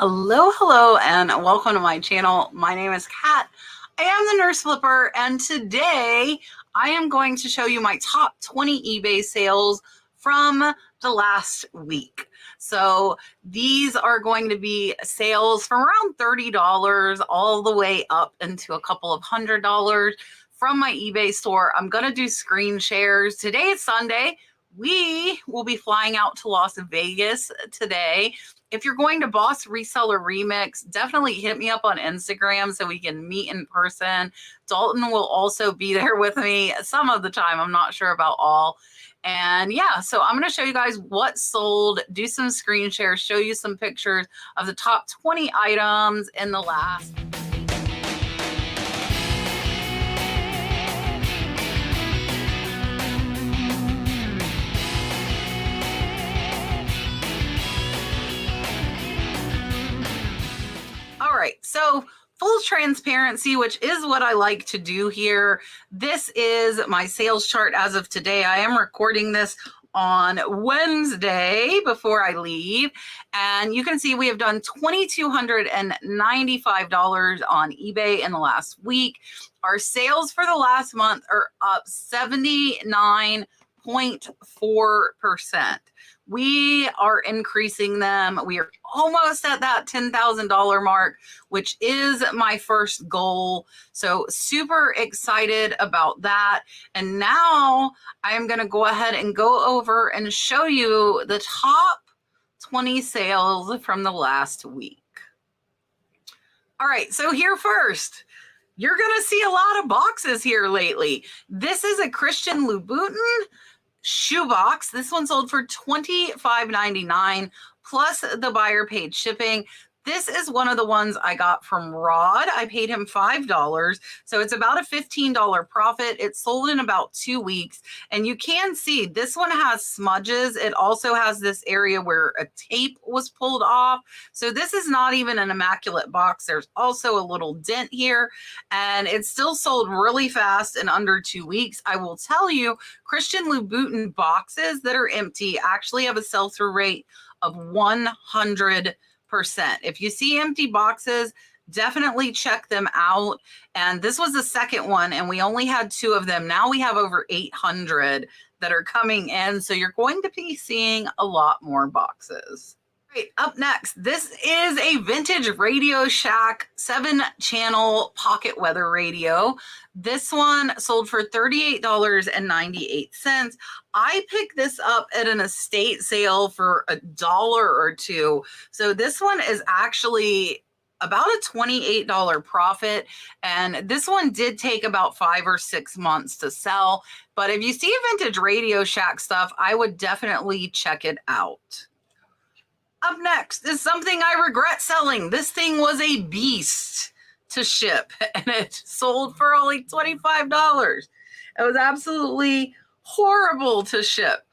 Hello, hello, and welcome to my channel. My name is Kat. I am the Nurse Flipper, and today I am going to show you my top 20 eBay sales from the last week. So these are going to be sales from around $30 all the way up into a couple of $100 from my eBay store. I'm going to do screen shares. Today is Sunday. We will be flying out to Las Vegas today. If you're going to Boss Reseller Remix, definitely hit me up on Instagram so we can meet in person. Dalton will also be there with me some of the time. I'm not sure about all. And yeah, so I'm going to show you guys what sold, do some screen shares, show you some pictures of the top 20 items in the last week. All right, so full transparency, which is what I like to do here. This is my sales chart as of today. I am recording this on Wednesday before I leave. And you can see we have done $2,295 on eBay in the last week. Our sales for the last month are up 79.4%. We are increasing them. We are almost at that $10,000 mark, which is my first goal. So super excited about that. And now I'm going to go ahead and go over and show you the top 20 sales from the last week. All right, so here first, you're going to see a lot of boxes here lately. This is a Christian Louboutin shoebox. This one sold for $25.99 plus the buyer paid shipping. This is one of the ones I got from Rod. I paid him $5, so it's about a $15 profit. It sold in about 2 weeks, and you can see this one has smudges. It also has this area where a tape was pulled off, so this is not even an immaculate box. There's also a little dent here, and it still sold really fast in under 2 weeks. I will tell you, Christian Louboutin boxes that are empty actually have a sell-through rate of 100%. If you see empty boxes, definitely check them out. And this was the second one, and we only had 2 of them. Now we have over 800 that are coming in. So you're going to be seeing a lot more boxes. Right, up next, this is a vintage Radio Shack 7-channel pocket weather radio. This one sold for $38.98. I picked this up at an estate sale for $1 or $2. So this one is actually about a $28 profit. And this one did take about 5 or 6 months to sell. But if you see vintage Radio Shack stuff, I would definitely check it out. Up next is something I regret selling. This thing was a beast to ship, and it sold for only $25. It was absolutely horrible to ship.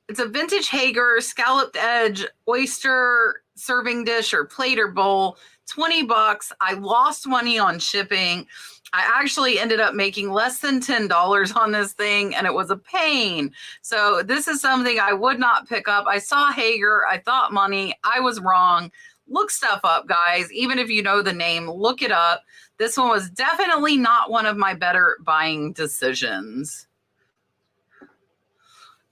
It's a vintage Hager scalloped edge oyster serving dish or plate or bowl, $20. I lost money on shipping. I actually ended up making less than $10 on this thing, and it was a pain. So this is something I would not pick up. I saw Hager. I thought money. I was wrong. Look stuff up, guys. Even if you know the name, look it up. This one was definitely not one of my better buying decisions.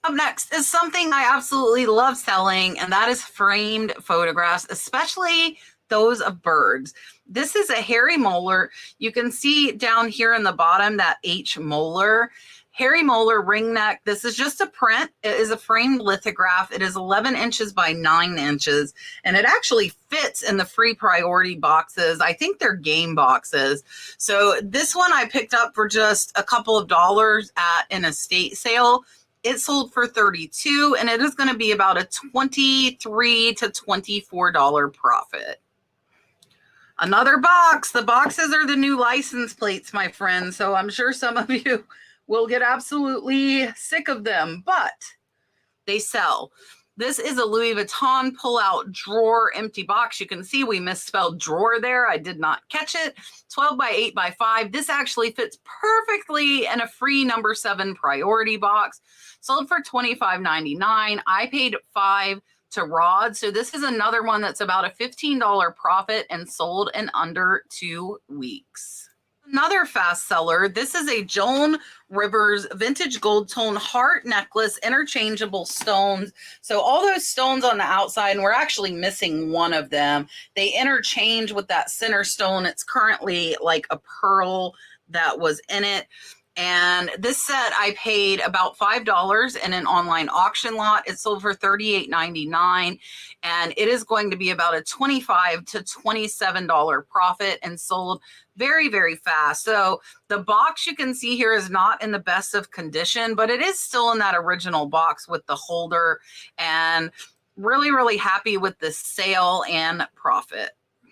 Up next is something I absolutely love selling, and that is framed photographs, especially those of birds. This is a Harry Muller. You can see down here in the bottom that H Muller. Harry Muller ring neck. This is just a print. It is a framed lithograph. It is 11 inches by 9 inches, and it actually fits in the free priority boxes. I think they're game boxes. So this one I picked up for just a couple of dollars at an estate sale. It sold for $32, and it is going to be about a $23 to $24 profit. Another box. The boxes are the new license plates, my friends. So I'm sure some of you will get absolutely sick of them, but they sell. This is a Louis Vuitton pull-out drawer empty box. You can see we misspelled drawer there. I did not catch it. 12 by 8 by 5. This actually fits perfectly in a free number 7 priority box. Sold for $25.99. I paid $5. to rod. So this is another one that's about a $15 profit and sold in under 2 weeks. Another fast seller, this is a Joan Rivers vintage gold tone heart necklace, interchangeable stones. So all those stones on the outside, and we're actually missing one of them, they interchange with that center stone. It's currently like a pearl that was in it. And this set I paid about $5 in an online auction lot. It sold for $38.99, and it is going to be about a $25 to $27 profit and sold very, very fast. So the box you can see here is not in the best of condition, but it is still in that original box with the holder, and really, really happy with the sale and profit.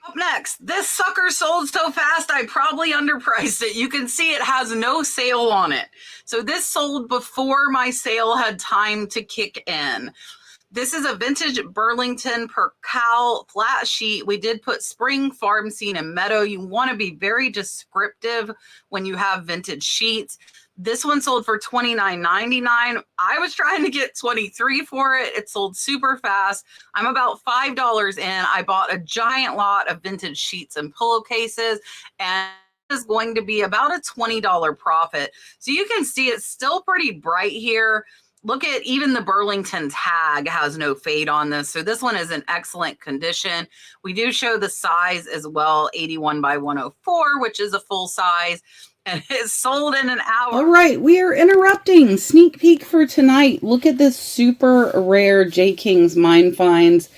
Up next, this sucker sold so fast I probably underpriced it. You can see it has no sale on it. So this sold before my sale had time to kick in. This is a vintage Burlington percale flat sheet. We did put spring, farm scene, and meadow. You want to be very descriptive when you have vintage sheets. This one sold for $29.99. I was trying to get $23 for it. It sold super fast. I'm about $5 in. I bought a giant lot of vintage sheets and pillowcases, and it is going to be about a $20 profit. So you can see it's still pretty bright here. Look at even the Burlington tag has no fade on this. So this one is in excellent condition. We do show the size as well, 81 by 104, which is a full size. And it's sold in an hour. All right, we are interrupting. Sneak peek for tonight. Look at this super rare J. King's Mine Finds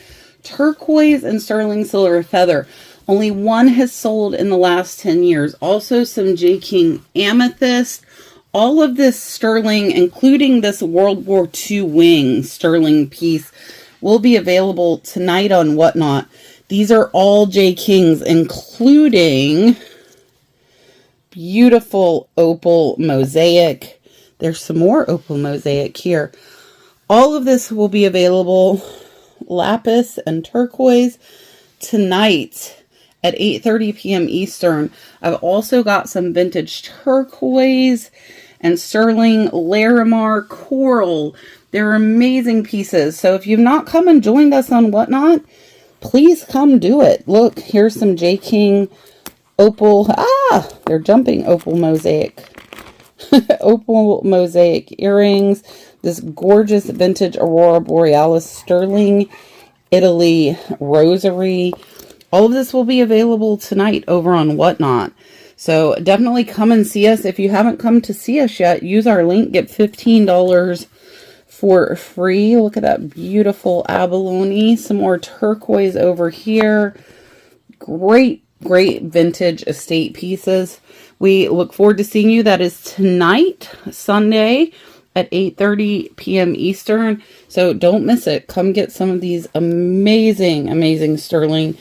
turquoise and sterling silver feather. Only one has sold in the last 10 years. Also some J. King amethyst. All of this sterling, including this World War II wing sterling piece, will be available tonight on Whatnot. These are all J. King's, including beautiful opal mosaic. There's some more opal mosaic here. All of this will be available, lapis and turquoise, tonight at 8:30 p.m. Eastern. I've also got some vintage turquoise and sterling Larimar coral. They're amazing pieces. So if you've not come and joined us on Whatnot, please come do it. Look, here's some J. King opal. They're jumping opal mosaic. Opal mosaic earrings. This gorgeous vintage Aurora Borealis sterling Italy rosary. All of this will be available tonight over on Whatnot. So definitely come and see us. If you haven't come to see us yet, use our link, get $15 for free. Look at that beautiful abalone. Some more turquoise over here. Great, great vintage estate pieces. We look forward to seeing you. That is tonight, Sunday, at 8:30 p.m. Eastern. So don't miss it. Come get some of these amazing, amazing sterling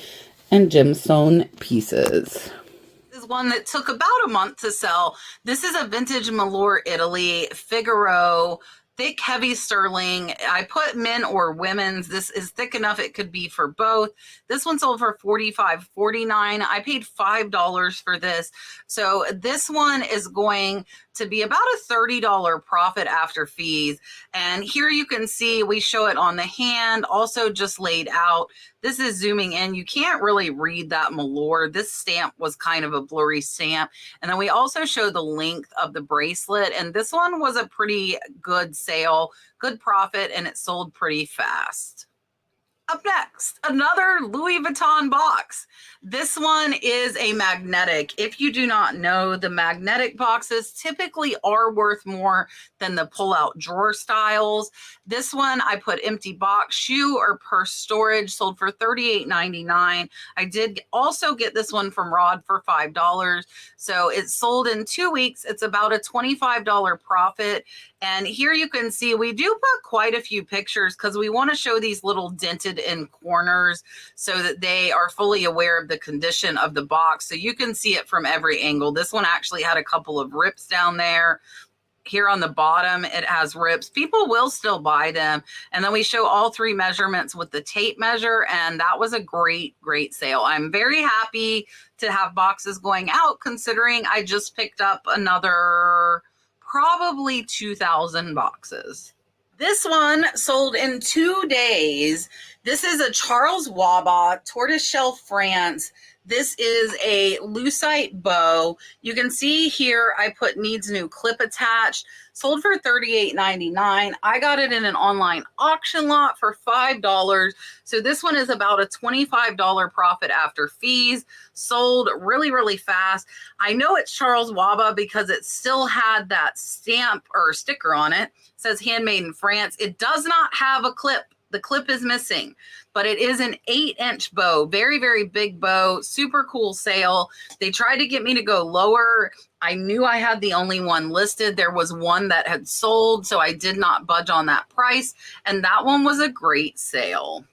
and gemstone pieces. This is one that took about a month to sell. This is a vintage Muller Italy Figaro, thick, heavy sterling. I put men or women's. This is thick enough it could be for both. This one sold for $45.49. I paid $5 for this. So this one is going to be about a $30 profit after fees. And here you can see we show it on the hand, also just laid out. This is zooming in. You can't really read that Muller. This stamp was kind of a blurry stamp. And then we also show the length of the bracelet. And this one was a pretty good sale, good profit, and it sold pretty fast. Up next, another Louis Vuitton box. This one is a magnetic. If you do not know, the magnetic boxes typically are worth more than the pull-out drawer styles. This one, I put empty box, shoe or purse storage, sold for $38.99. I did also get this one from Rod for $5. So it sold in 2 weeks. It's about a $25 profit. And here you can see we do put quite a few pictures because we want to show these little dented in corners so that they are fully aware of the condition of the box. So you can see it from every angle. This one actually had a couple of rips down there. Here on the bottom, it has rips. People will still buy them. And then we show all three measurements with the tape measure. And that was a great, great sale. I'm very happy to have boxes going out considering I just picked up another probably 2,000 boxes. This one sold in 2 days. This is a Charles Wabba tortoiseshell France. This is a lucite bow. You can see here I put needs new clip attached. Sold for $38.99. I got it in an online auction lot for $5. So this one is about a $25 profit after fees. Sold really, really fast. I know it's Charles Wabba because it still had that stamp or sticker on it. It says handmade in France. It does not have a clip. The clip is missing, but it is an 8-inch bow. Very, very big bow. Super cool sale. They tried to get me to go lower. I knew I had the only one listed. There was one that had sold, so I did not budge on that price. And that one was a great sale.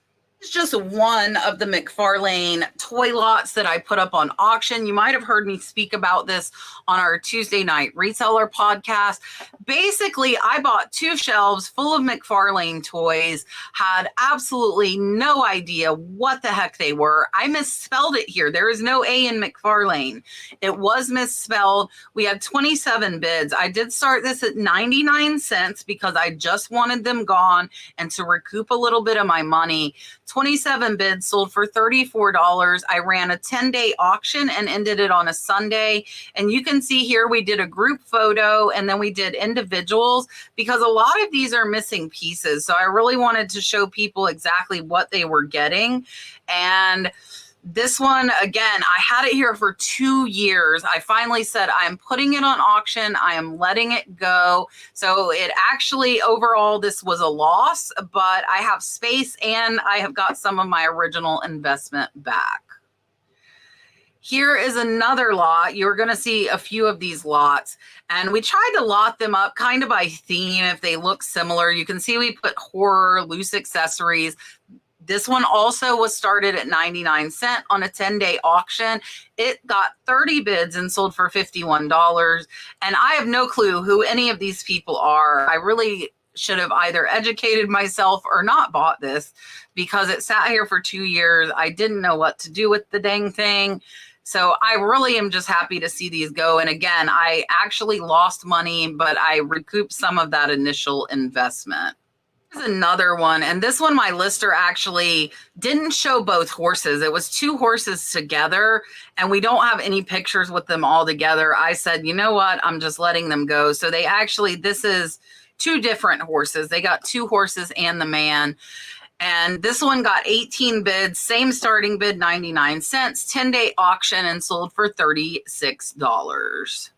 It's just one of the McFarlane toy lots that I put up on auction. You might have heard me speak about this on our Tuesday night reseller podcast. Basically, I bought 2 shelves full of McFarlane toys, had absolutely no idea what the heck they were. I misspelled it here. There is no A in McFarlane. It was misspelled. We had 27 bids. I did start this at 99 cents because I just wanted them gone and to recoup a little bit of my money. 27 bids, sold for $34. I ran a 10-day auction and ended it on a Sunday. And you can see here we did a group photo and then we did individuals because a lot of these are missing pieces. So I really wanted to show people exactly what they were getting. And this one, again, I had it here for 2 years. I finally said, I'm putting it on auction. I am letting it go. So it actually, overall, this was a loss, but I have space and I have got some of my original investment back. Here is another lot. You're going to see a few of these lots, and we tried to lot them up kind of by theme if they look similar. You can see we put horror, loose accessories. This one also was started at 99 cents on a 10-day auction. It got 30 bids and sold for $51. And I have no clue who any of these people are. I really should have either educated myself or not bought this because it sat here for 2 years. I didn't know what to do with the dang thing. So I really am just happy to see these go. And again, I actually lost money, but I recouped some of that initial investment. Here's another one, and this one my lister actually didn't show both horses. It was 2 horses together, and we don't have any pictures with them all together. I said, you know what, I'm just letting them go. So they actually, this is 2 different horses. They got 2 horses and the man. And this one got 18 bids, same starting bid, 99 cents, 10-day auction, and sold for $36.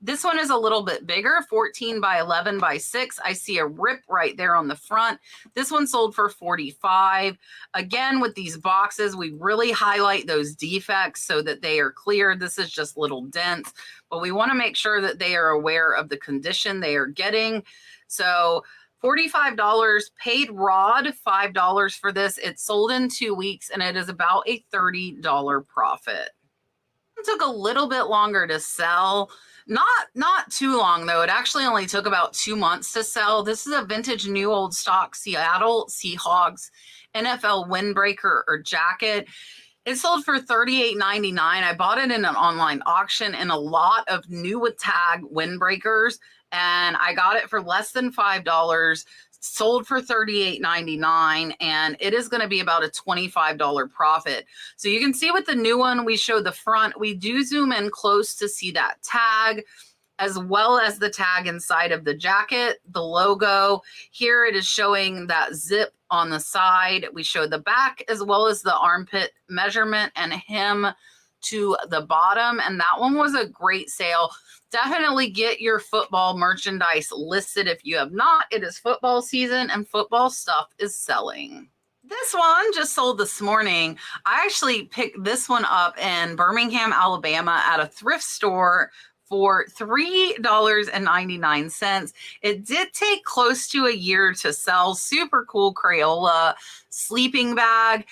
This one is a little bit bigger, 14 by 11 by 6. I see a rip right there on the front. This one sold for $45. Again, with these boxes, we really highlight those defects so that they are clear. This is just little dents, but we want to make sure that they are aware of the condition they are getting. So $45, paid rod $5 for this. It sold in 2 weeks, and it is about a $30 profit. It took a little bit longer to sell. Not too long, though. It actually only took about 2 months to sell. This is a vintage new old stock Seattle Seahawks NFL windbreaker or jacket. It sold for $38.99. I bought it in an online auction in a lot of new with tag windbreakers, and I got it for less than $5. Sold for $38.99, and it is going to be about a $25 profit. So you can see with the new one, we show the front. We do zoom in close to see that tag, as well as the tag inside of the jacket, the logo. Here it is showing that zip on the side. We show the back as well as the armpit measurement and hem to the bottom, and that one was a great sale. Definitely get your football merchandise listed if you have not. It is football season and football stuff is selling. This one just sold this morning. I actually picked this one up in Birmingham, Alabama at a thrift store for $3.99. It did take close to a year to sell. Super cool Crayola sleeping bag.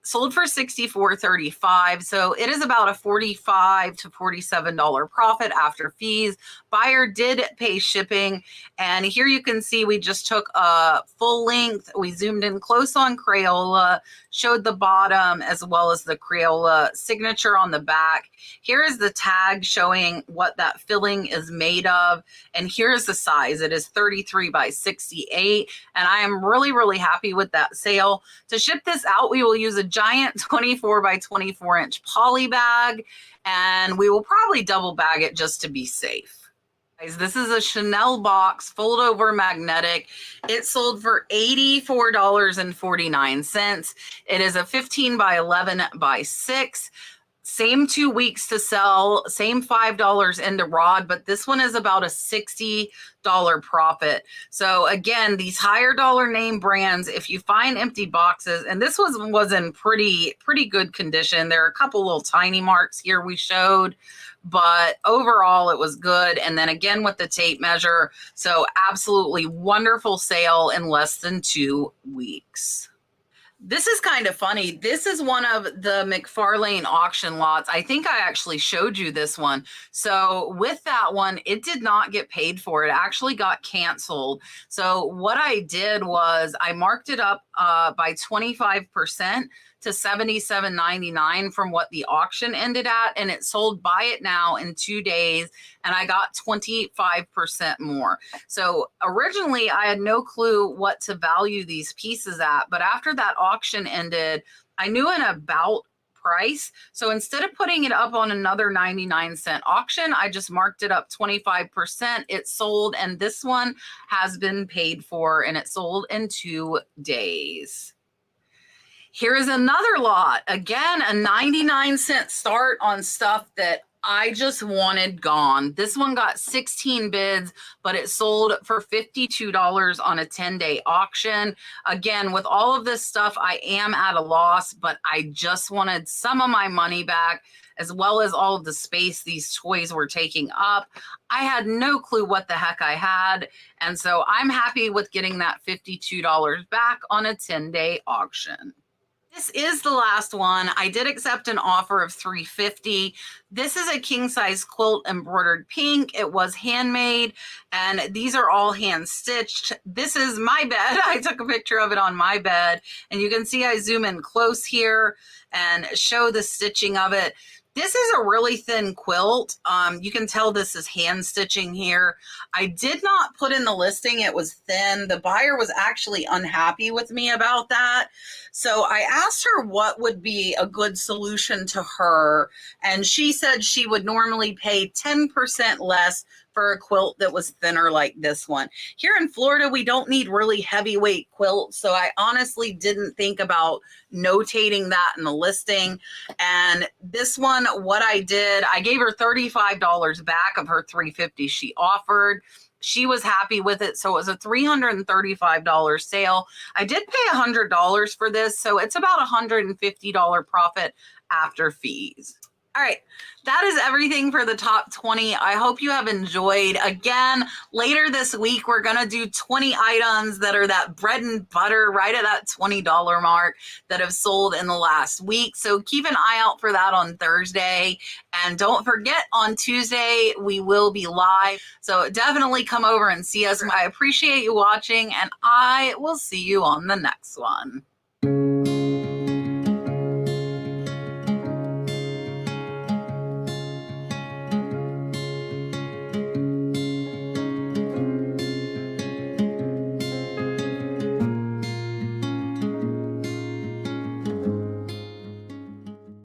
Sold for $64.35. So it is about a $45 to $47 profit after fees. Buyer did pay shipping. And here you can see we just took a full length. We zoomed in close on Crayola, showed the bottom as well as the Crayola signature on the back. Here is the tag showing what that filling is made of. And here's the size. It is 33 by 68. And I am really, really happy with that sale. To ship this out, we will use a giant 24 by 24 inch poly bag, and we will probably double bag it just to be safe. Guys, this is a Chanel box, fold over magnetic. It sold for $84.49. It is a 15 by 11 by 6. Same 2 weeks to sell, same $5 into rod, but this one is about a $60 profit. Again, these higher dollar name brands, if you find empty boxes, and this was in pretty good condition. There are a couple little tiny marks here we showed, but overall it was good. And then again with the tape measure, so absolutely wonderful sale in less than 2 weeks. This is kind of funny. This is one of the McFarlane auction lots. I think I actually showed you this one. So with that one, it did not get paid for. It actually got canceled. So what I did was I marked it up by 25% to $77.99 from what the auction ended at, and it sold buy it now in 2 days, and I got 25% more. So originally I had no clue what to value these pieces at, but after that auction ended, I knew an about price. So instead of putting it up on another 99-cent auction, I just marked it up 25%. It sold, and this one has been paid for, and it sold in 2 days. Here is another lot. Again, a 99-cent start on stuff that I just wanted gone. This one got 16 bids, but it sold for $52 on a 10-day auction. Again, with all of this stuff, I am at a loss, but I just wanted some of my money back, as well as all of the space these toys were taking up. I had no clue what the heck I had, and so I'm happy with getting that $52 back on a 10-day auction. This is the last one. I did accept an offer of $350. This is a king size quilt embroidered pink. It was handmade, and these are all hand stitched. This is my bed. I took a picture of it on my bed, and you can see I zoom in close here and show the stitching of it. This is a really thin quilt. You can tell this is hand stitching here. I did not put in the listing it was thin. The buyer was actually unhappy with me about that. So I asked her what would be a good solution to her, and she said she would normally pay 10% less for a quilt that was thinner like this one. Here in Florida, we don't need really heavyweight quilts, so I honestly didn't think about notating that in the listing. And this one, what I did, I gave her $35 back of her $350 she offered. She was happy with it, so it was a $335 sale. I did pay $100 for this, so it's about $150 profit after fees. All right, that is everything for the top 20. I hope you have enjoyed. Again, later this week, we're going to do 20 items that are that bread and butter right at that $20 mark that have sold in the last week. So keep an eye out for that on Thursday. And don't forget, on Tuesday, we will be live. So definitely come over and see us. I appreciate you watching, and I will see you on the next one.